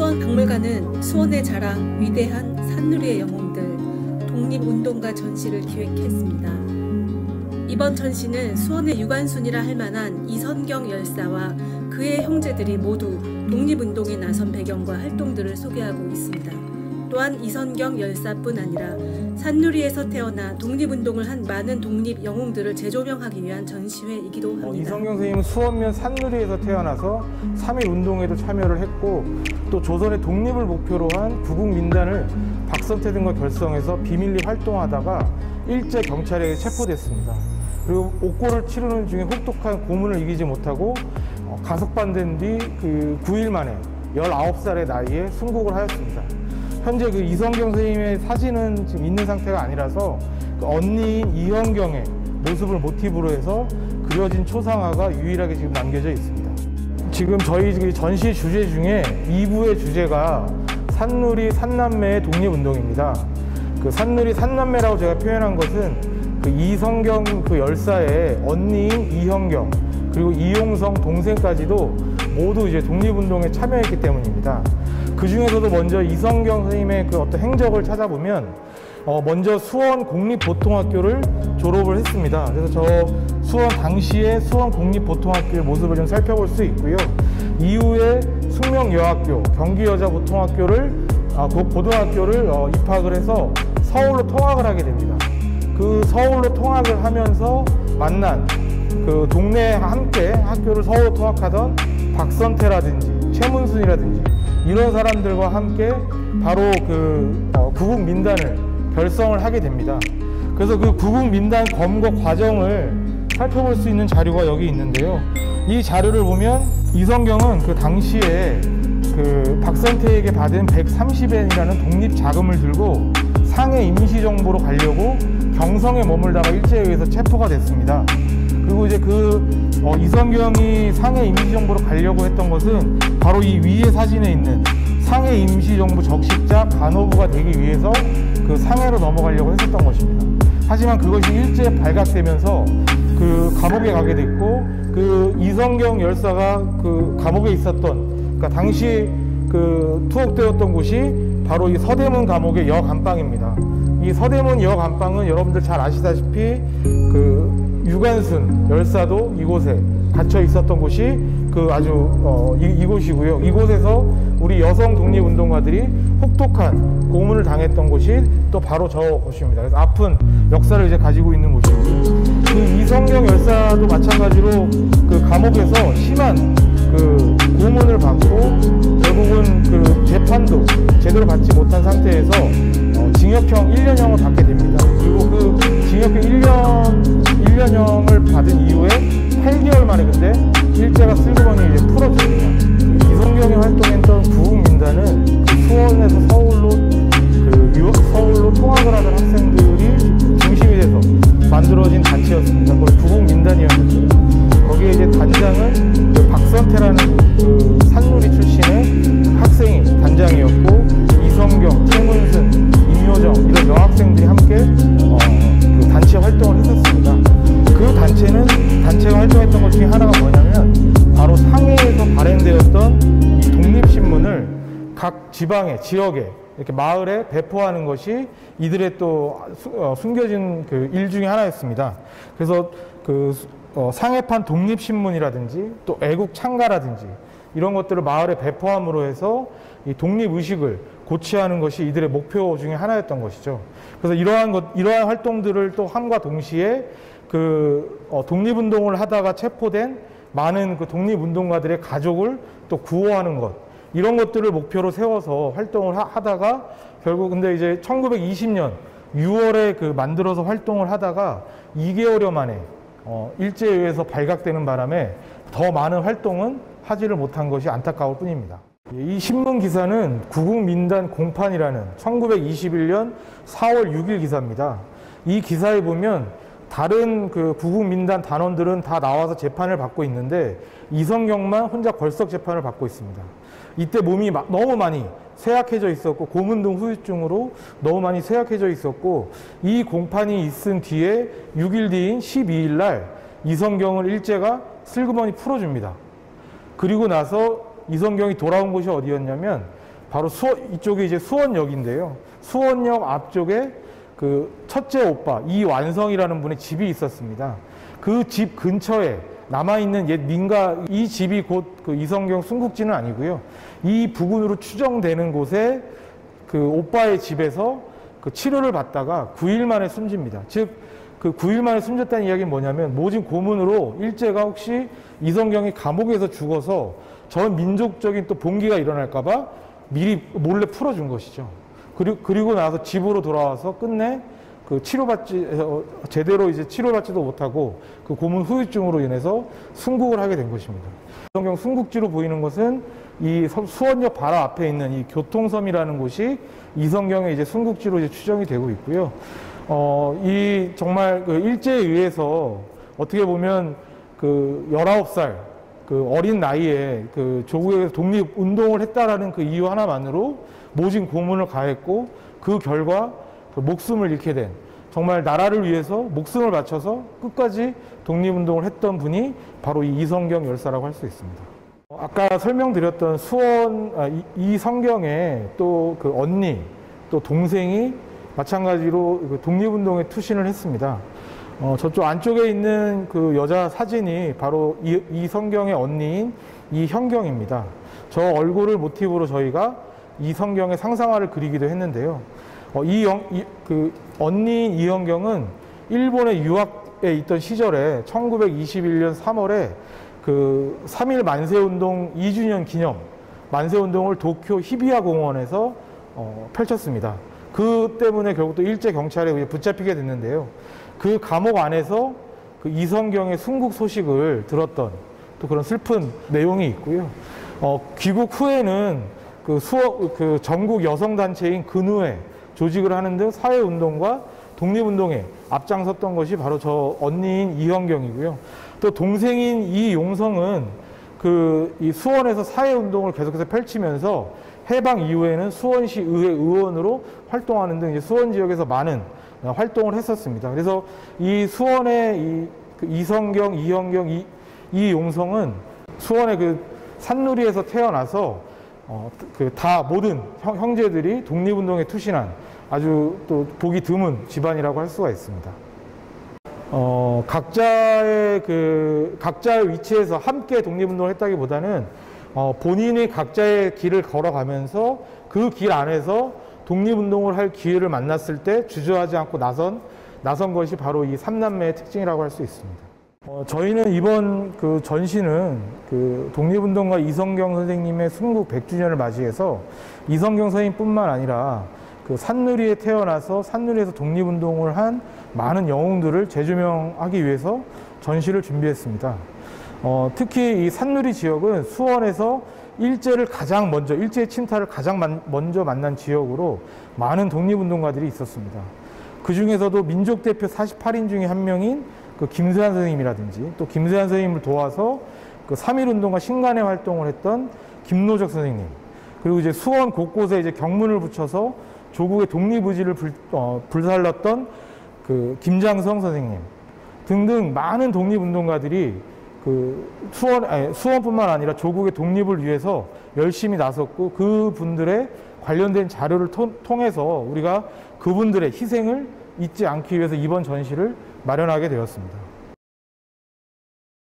수원박물관은 수원의 자랑, 위대한 산누리의 영웅들, 독립운동가 전시를 기획했습니다. 이번 전시는 수원의 유관순이라 할 만한 이선경 열사와 그의 형제들이 모두 독립운동에 나선 배경과 활동들을 소개하고 있습니다. 또한 이선경 열사뿐 아니라 산누리에서 태어나 독립운동을 한 많은 독립 영웅들을 재조명하기 위한 전시회이기도 합니다. 이선경 선생님은 수원면 산누리에서 태어나서 3.1운동에도 참여를 했고, 또 조선의 독립을 목표로 한 구국민단을 박선태 등과 결성해서 비밀리 활동하다가 일제 경찰에게 체포됐습니다. 그리고 옥고를 치르는 중에 혹독한 고문을 이기지 못하고 가석방된 뒤 9일 만에 19살의 나이에 순국을 하였습니다. 현재 이선경 선생님의 사진은 지금 있는 상태가 아니라서 언니인 이현경의 모습을 모티브로 해서 그려진 초상화가 유일하게 지금 남겨져 있습니다. 지금 저희 전시 주제 중에 2부의 주제가 산누리 산남매의 독립운동입니다. 산누리 산남매라고 제가 표현한 것은 이선경 열사의 언니인 이현경, 그리고 이용성 동생까지도 모두 이제 독립운동에 참여했기 때문입니다. 그 중에서도 먼저 이선경 선생님의 어떤 행적을 찾아보면 먼저 수원 공립보통학교를 졸업을 했습니다. 그래서 저 수원 당시의 수원 공립보통학교의 모습을 좀 살펴볼 수 있고요. 이후에 숙명여학교, 경기여자보통학교를 고등학교를 입학을 해서 서울로 통학을 하게 됩니다. 그 서울로 통학을 하면서 만난 동네에 함께 학교를 서울로 통학하던 박선태라든지 최문순이라든지 이런 사람들과 함께 바로 구국민단을 결성을 하게 됩니다. 그래서 그 구국민단 검거 과정을 살펴볼 수 있는 자료가 여기 있는데요. 이 자료를 보면 이선경은 그 당시에 박선태에게 받은 130엔이라는 독립자금을 들고 상해 임시정부로 가려고 경성에 머물다가 일제에 의해서 체포가 됐습니다. 그리고 이제 이선경이 상해 임시정부로 가려고 했던 것은 바로 이 위에 사진에 있는 상해 임시정부 적십자 간호부가 되기 위해서 상해로 넘어가려고 했었던 것입니다. 하지만 그것이 일제에 발각되면서 감옥에 가게 됐고, 이선경 열사가 감옥에 있었던, 그러니까 당시 투옥되었던 곳이 바로 이 서대문 감옥의 여감방입니다. 이 서대문 여감방은 여러분들 잘 아시다시피 유관순 열사도 이곳에 갇혀 있었던 곳이 이곳이고요. 이곳에서 우리 여성 독립운동가들이 혹독한 고문을 당했던 곳이 또 바로 저 곳입니다. 그래서 아픈 역사를 이제 가지고 있는 곳이고, 이선경 열사도 마찬가지로 감옥에서 심한 고문을 받고 결국은 재판도 제대로 받지 못한 상태에서 징역형 1년형을 받게 됩니다. 그리고 징역형 1년형을 받은 이후에 8개월 만에 근데 일제가 슬그머니 이제 풀어줍니다. 이선경이 활동했던 구국민단은 수원에서 서울로 통학을 하던 학생들이 중심이 돼서 만들어진 단체였습니다. 거기 구국민단이었는데, 거기에 이제 단장은 박선태라는 산누리 출신의 학생이 단장이었고, 이선경, 최문순, 임효정 이런 여학생들이 함께 단체 활동을 했었습니다. 그 단체가 활동했던 것 중에 하나가 뭐냐면 바로 상해에서 발행되었던 이 독립신문을 각 지역에 이렇게 마을에 배포하는 것이 이들의 또 숨겨진 일 중에 하나였습니다. 그래서 상해판 독립신문이라든지 또 애국창가라든지 이런 것들을 마을에 배포함으로 해서 이 독립의식을 고취하는 것이 이들의 목표 중에 하나였던 것이죠. 그래서 이러한 활동들을 또 함과 동시에 독립운동을 하다가 체포된 많은 독립운동가들의 가족을 또 구호하는 것, 이런 것들을 목표로 세워서 활동을 하다가 결국 근데 이제 1920년 6월에 만들어서 활동을 하다가 2개월여 만에 일제에 의해서 발각되는 바람에 더 많은 활동은 하지를 못한 것이 안타까울 뿐입니다. 이 신문 기사는 구국민단 공판이라는 1921년 4월 6일 기사입니다. 이 기사에 보면 다른 구국민단 단원들은 다 나와서 재판을 받고 있는데 이선경만 혼자 걸석 재판을 받고 있습니다. 이때 몸이 너무 많이 쇠약해져 있었고, 고문 등 후유증으로 너무 많이 쇠약해져 있었고, 이 공판이 있은 뒤에 6일 뒤인 12일 날 이선경을 일제가 슬그머니 풀어줍니다. 그리고 나서 이선경이 돌아온 곳이 어디였냐면 바로 이쪽이 이제 수원역인데요. 수원역 앞쪽에 그 첫째 오빠 이완성이라는 분의 집이 있었습니다. 그 집 근처에 남아있는 옛 민가, 이 집이 곧 그 이성경 순국지는 아니고요. 이 부근으로 추정되는 곳에 그 오빠의 집에서 그 치료를 받다가 9일 만에 숨집니다. 즉, 그 9일 만에 숨졌다는 이야기는 뭐냐면 모진 고문으로 일제가 혹시 이성경이 감옥에서 죽어서 전 민족적인 또 봉기가 일어날까봐 미리 몰래 풀어준 것이죠. 그리고 나서 집으로 돌아와서 끝내 그 제대로 이제 치료받지도 못하고 그 고문 후유증으로 인해서 순국을 하게 된 것입니다. 이성경 순국지로 보이는 것은 이 수원역 바로 앞에 있는 이 교통섬이라는 곳이 이성경의 이제 순국지로 이제 추정이 되고 있고요. 이 정말 그 일제에 의해서 어떻게 보면 그 19살 그 어린 나이에 그 조국에서 독립 운동을 했다라는 그 이유 하나만으로 모진 고문을 가했고 그 결과 그 목숨을 잃게 된, 정말 나라를 위해서 목숨을 바쳐서 끝까지 독립운동을 했던 분이 바로 이 이성경 열사라고 할 수 있습니다. 아까 설명드렸던 이성경의 또 그 언니, 또 동생이 마찬가지로 그 독립운동에 투신을 했습니다. 저쪽 안쪽에 있는 그 여자 사진이 바로 이성경의 언니인 이현경입니다. 저 얼굴을 모티브로 저희가 이성경의 상상화를 그리기도 했는데요. 그 언니인 이현경은 일본에 유학에 있던 시절에 1921년 3월에 그 3.1 만세운동 2주년 기념 만세운동을 도쿄 히비야 공원에서 펼쳤습니다. 그 때문에 결국 또 일제 경찰에 붙잡히게 됐는데요. 그 감옥 안에서 그 이성경의 순국 소식을 들었던 또 그런 슬픈 내용이 있고요. 귀국 후에는 그 전국 여성단체인 근우회 조직을 하는 등 사회운동과 독립운동에 앞장섰던 것이 바로 저 언니인 이현경이고요. 또 동생인 이용성은 이 수원에서 사회운동을 계속해서 펼치면서 해방 이후에는 수원시 의회 의원으로 활동하는 등 이제 수원 지역에서 많은 활동을 했었습니다. 그래서 이 수원의 이성경, 이현경, 이용성은 수원의 그 산누리에서 태어나서 다 모든 형제들이 독립운동에 투신한 아주 또 보기 드문 집안이라고 할 수가 있습니다. 각자의 위치에서 함께 독립운동을 했다기보다는 본인이 각자의 길을 걸어가면서 그 길 안에서 독립운동을 할 기회를 만났을 때 주저하지 않고 나선 것이 바로 이 삼남매의 특징이라고 할 수 있습니다. 저희는 이번 그 전시는 그 독립운동가 이성경 선생님의 순국 100주년을 맞이해서 이성경 선생님뿐만 아니라 그 산누리에 태어나서 산누리에서 독립운동을 한 많은 영웅들을 재조명하기 위해서 전시를 준비했습니다. 특히 이 산누리 지역은 수원에서 일제의 침탈을 가장 먼저 만난 지역으로 많은 독립운동가들이 있었습니다. 그 중에서도 민족대표 48인 중에 한 명인 그 김세한 선생님이라든지 또 김세한 선생님을 도와서 그 3.1운동과 신간의 활동을 했던 김노적 선생님, 그리고 이제 수원 곳곳에 이제 경문을 붙여서 조국의 독립의지를 불살랐던 그 김장성 선생님 등등 많은 독립운동가들이 그 수원뿐만 아니라 조국의 독립을 위해서 열심히 나섰고 그분들의 관련된 자료를 통해서 우리가 그분들의 희생을 잊지 않기 위해서 이번 전시를 마련하게 되었습니다.